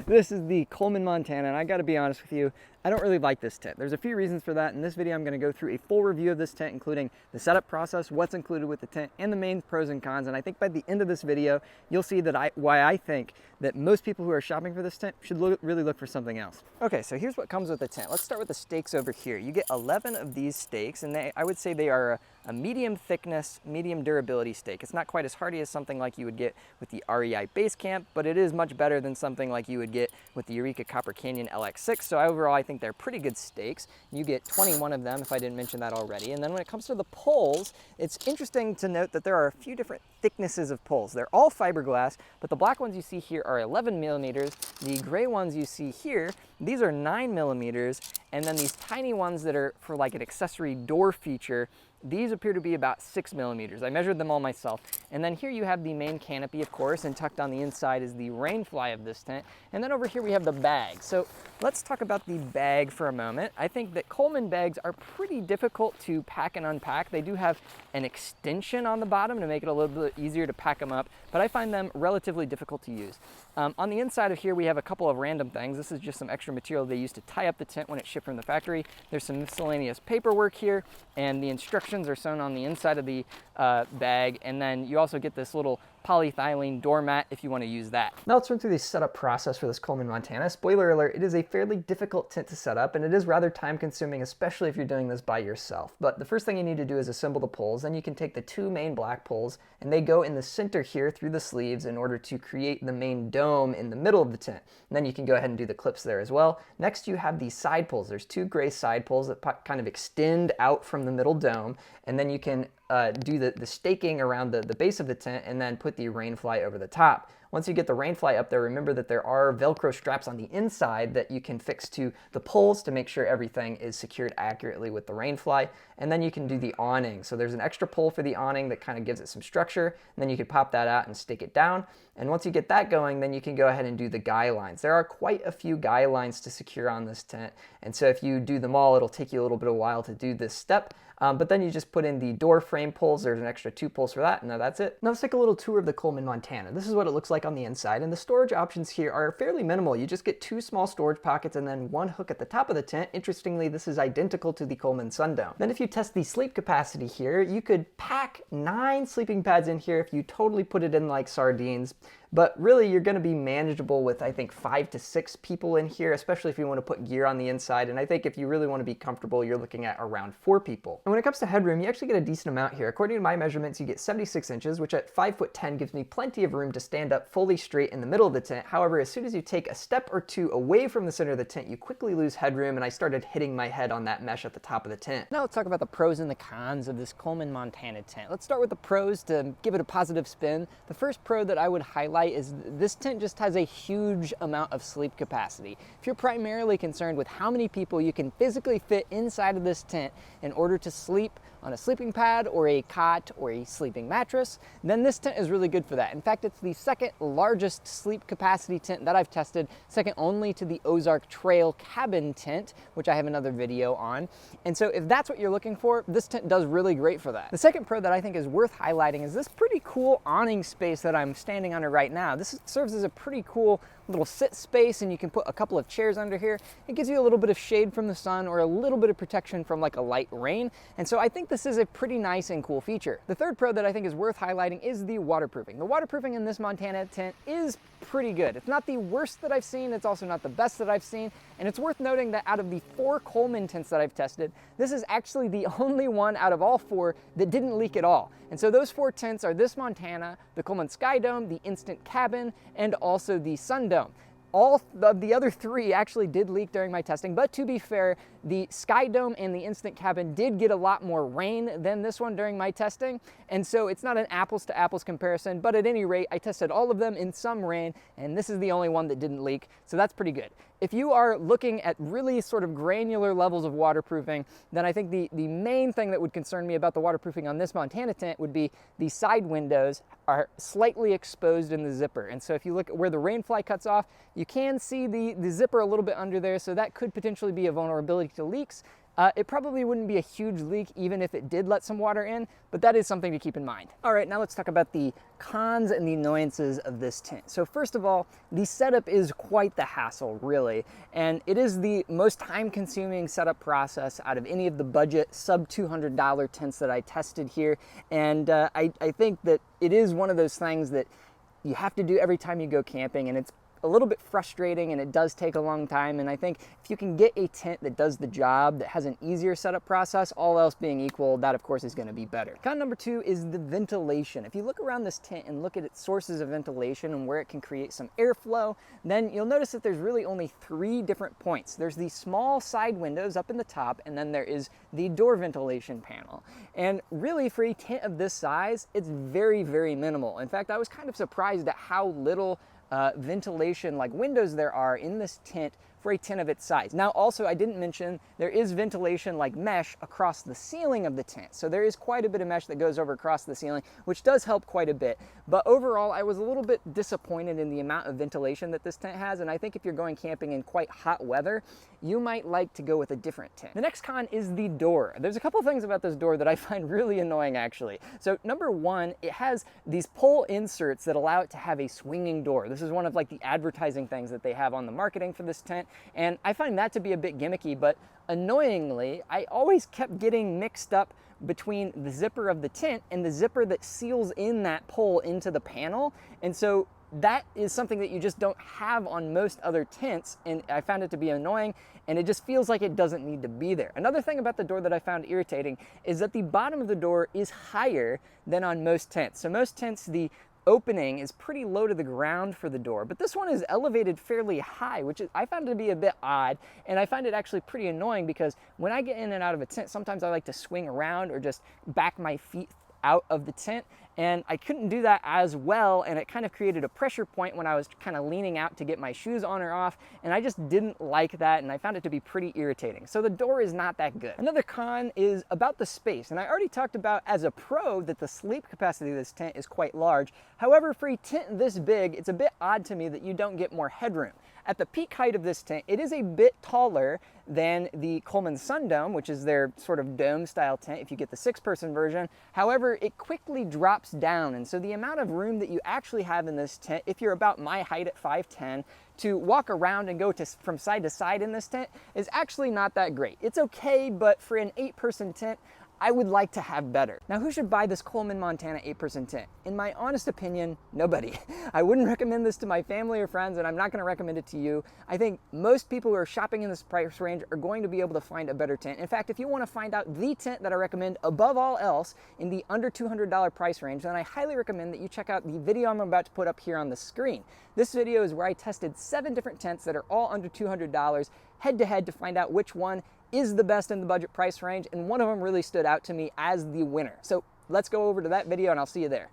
This is the Coleman Montana, and I gotta be honest with you, I don't really like this tent. There's a few reasons for that. In this video, I'm gonna go through a full review of this tent, including the setup process, what's included with the tent, and the main pros and cons. And I think by the end of this video, you'll see that why I think that most people who are shopping for this tent should really look for something else. Okay, so here's what comes with the tent. Let's start with the stakes over here. You get 11 of these stakes, and I would say they are a medium thickness, medium durability stake. It's not quite as hardy as something like you would get with the REI Base Camp, but it is much better than something like you would get with the Eureka Copper Canyon LX6. So overall, I think they're pretty good stakes. You get 21 of them, if I didn't mention that already. And then when it comes to the poles, it's interesting to note that there are a few different thicknesses of poles. They're all fiberglass, but the black ones you see here are 11 millimeters. The gray ones you see here, these are 9 millimeters. And then these tiny ones that are for like an accessory door feature, these appear to be about 6 millimeters. I measured them all myself. And then here you have the main canopy, of course, and tucked on the inside is the rainfly of this tent. And then over here we have the bag. So let's talk about the bag for a moment. I think that Coleman bags are pretty difficult to pack and unpack. They do have an extension on the bottom to make it a little bit easier to pack them up, but I find them relatively difficult to use. On the inside of here, we have a couple of random things. This is just some extra material they use to tie up the tent when it's shipped from the factory. There's some miscellaneous paperwork here, and the instructions are sewn on the inside of the bag. And then you also get this little polyethylene doormat if you want to use that. Now let's run through the setup process for this Coleman Montana. Spoiler alert, it is a fairly difficult tent to set up, and it is rather time consuming, especially if you're doing this by yourself. But the first thing you need to do is assemble the poles. Then you can take the two main black poles, and they go in the center here through the sleeves in order to create the main dome in the middle of the tent. And then you can go ahead and do the clips there as well. Next you have these side poles. There's two gray side poles that kind of extend out from the middle dome, and then you can do the staking around the base of the tent and then put the rainfly over the top. Once you get the rainfly up there, remember that there are Velcro straps on the inside that you can fix to the poles to make sure everything is secured accurately with the rainfly. And then you can do the awning. So there's an extra pole for the awning that kind of gives it some structure. And then you can pop that out and stick it down. And once you get that going, then you can go ahead and do the guy lines. There are quite a few guy lines to secure on this tent. And so if you do them all, it'll take you a little bit of a while to do this step. But then you just put in the door frame poles. There's an extra 2 poles for that, and now that's it. Now let's take a little tour of the Coleman Montana. This is what it looks like on the inside, and the storage options here are fairly minimal. You just get 2 small storage pockets and then 1 hook at the top of the tent. Interestingly, this is identical to the Coleman Sundome. Then if you test the sleep capacity here, you could pack 9 sleeping pads in here if you totally put it in like sardines. But really, you're going to be manageable with, I think, 5 to 6 people in here, especially if you want to put gear on the inside. And I think if you really want to be comfortable, you're looking at around 4 people. And when it comes to headroom, you actually get a decent amount here. According to my measurements, you get 76 inches, which at 5'10" gives me plenty of room to stand up fully straight in the middle of the tent. However, as soon as you take a step or 2 away from the center of the tent, you quickly lose headroom, and I started hitting my head on that mesh at the top of the tent. Now let's talk about the pros and the cons of this Coleman Montana tent. Let's start with the pros to give it a positive spin. The first pro that I would highlight is this tent just has a huge amount of sleep capacity. If you're primarily concerned with how many people you can physically fit inside of this tent in order to sleep on a sleeping pad or a cot or a sleeping mattress, then this tent is really good for that. In fact, it's the second largest sleep capacity tent that I've tested, second only to the Ozark Trail cabin tent, which I have another video on. And so if that's what you're looking for, this tent does really great for that. The second pro that I think is worth highlighting is this pretty cool awning space that I'm standing under right now. This serves as a pretty cool little sit space, and you can put a couple of chairs under here. It gives you a little bit of shade from the sun or a little bit of protection from like a light rain. And so I think this is a pretty nice and cool feature. The third pro that I think is worth highlighting is the waterproofing. The waterproofing in this Montana tent is pretty good. It's not the worst that I've seen. It's also not the best that I've seen. And it's worth noting that out of the 4 Coleman tents that I've tested, this is actually the only one out of all 4 that didn't leak at all. And so those 4 tents are this Montana, the Coleman Sky Dome, the Instant Cabin, and also the Sundome. All of the other 3 actually did leak during my testing, but to be fair, the Sky Dome and the Instant Cabin did get a lot more rain than this one during my testing, and so it's not an apples to apples comparison, but at any rate, I tested all of them in some rain, and this is the only one that didn't leak, so that's pretty good. If you are looking at really sort of granular levels of waterproofing, then I think the main thing that would concern me about the waterproofing on this Montana tent would be the side windows are slightly exposed in the zipper. And so if you look at where the rainfly cuts off, you can see the zipper a little bit under there, so that could potentially be a vulnerability to leaks. it probably wouldn't be a huge leak even if it did let some water in, but that is something to keep in mind. All right, now let's talk about the cons and the annoyances of this tent. So first of all, the setup is quite the hassle, really, and it is the most time-consuming setup process out of any of the budget sub $200 tents that I tested here, and I think that it is one of those things that you have to do every time you go camping, and it's a little bit frustrating and it does take a long time. And I think if you can get a tent that does the job, that has an easier setup process, all else being equal, that of course is going to be better. Con number 2 is the ventilation. If you look around this tent and look at its sources of ventilation and where it can create some airflow, then you'll notice that there's really only 3 different points. There's the small side windows up in the top, and then there is the door ventilation panel. And really, for a tent of this size, it's very, very minimal. In fact, I was kind of surprised at how little ventilation like windows there are in this tent for a tent of its size. Now also, I didn't mention there is ventilation like mesh across the ceiling of the tent. So there is quite a bit of mesh that goes over across the ceiling, which does help quite a bit. But overall, I was a little bit disappointed in the amount of ventilation that this tent has. And I think if you're going camping in quite hot weather, you might like to go with a different tent. The next con is the door. There's a couple things about this door that I find really annoying, actually. So number 1, it has these pull inserts that allow it to have a swinging door. This is one of like the advertising things that they have on the marketing for this tent. And I find that to be a bit gimmicky, but annoyingly, I always kept getting mixed up between the zipper of the tent and the zipper that seals in that pull into the panel. And so that is something that you just don't have on most other tents, and I found it to be annoying, and it just feels like it doesn't need to be there. Another thing about the door that I found irritating is that the bottom of the door is higher than on most tents. So most tents, the opening is pretty low to the ground for the door, but this one is elevated fairly high, which I found to be a bit odd, and I find it actually pretty annoying because when I get in and out of a tent, sometimes I like to swing around or just back my feet out of the tent, and I couldn't do that as well, and it kind of created a pressure point when I was kind of leaning out to get my shoes on or off, and I just didn't like that, and I found it to be pretty irritating. So the door is not that good. Another con is about the space, and I already talked about as a pro that the sleep capacity of this tent is quite large. However, for a tent this big, it's a bit odd to me that you don't get more headroom. At the peak height of this tent, it is a bit taller than the Coleman Sundome, which is their sort of dome style tent if you get the 6-person version. However, it quickly drops down, and so the amount of room that you actually have in this tent, if you're about my height at 5'10", to walk around and go from side to side in this tent is actually not that great. It's okay, but for an 8-person tent, I would like to have better. Now, who should buy this Coleman Montana 8-person tent? In my honest opinion, nobody. I wouldn't recommend this to my family or friends, and I'm not gonna recommend it to you. I think most people who are shopping in this price range are going to be able to find a better tent. In fact, if you wanna find out the tent that I recommend above all else in the under $200 price range, then I highly recommend that you check out the video I'm about to put up here on the screen. This video is where I tested 7 different tents that are all under $200 head to head to find out which one is the best in the budget price range, and one of them really stood out to me as the winner. So let's go over to that video and I'll see you there.